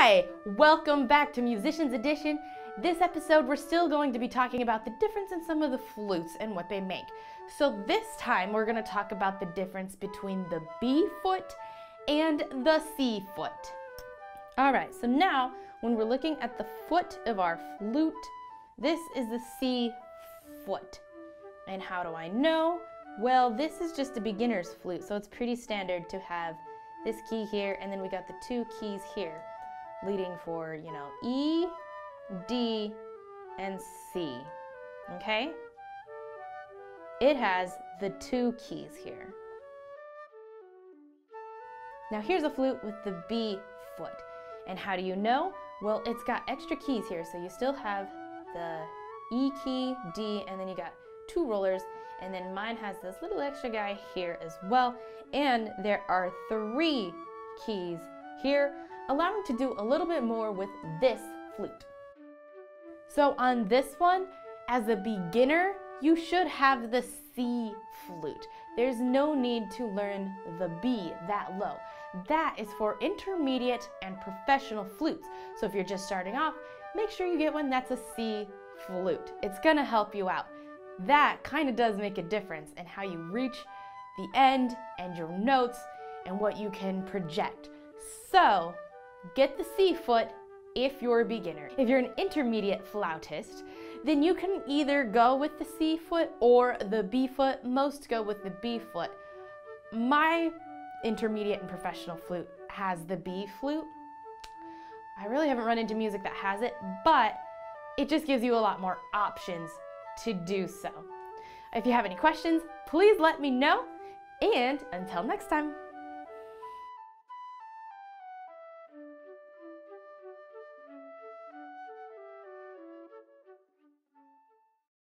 Hi! Welcome back to Musicians Edition. This episode we're still going to be talking about the difference in some of the flutes and what they make. So this time we're going to talk about the difference between the B foot and the C foot. Alright, so now when we're looking at the foot of our flute, this is the C foot. And how do I know? Well, this is just a beginner's flute, so it's pretty standard to have this key here, and then we got the two keys here, leading for, E, D, and C, okay? It has the two keys here. Now here's a flute with the B foot. And how do you know? Well, it's got extra keys here, so you still have the E key, D, and then you got two rollers, and then mine has this little extra guy here as well, and there are three keys here, allowing to do a little bit more with this flute. So on this one, as a beginner, you should have the C flute. There's no need to learn the B that low. That is for intermediate and professional flutes. So if you're just starting off, make sure you get one that's a C flute. It's gonna help you out. That kind of does make a difference in how you reach the end and your notes and what you can project. So get the C foot if you're a beginner. If you're an intermediate flautist, then you can either go with the C foot or the B foot. Most go with the B foot. My intermediate and professional flute has the B flute. I really haven't run into music that has it, but it just gives you a lot more options to do so. If you have any questions, please let me know, and until next time.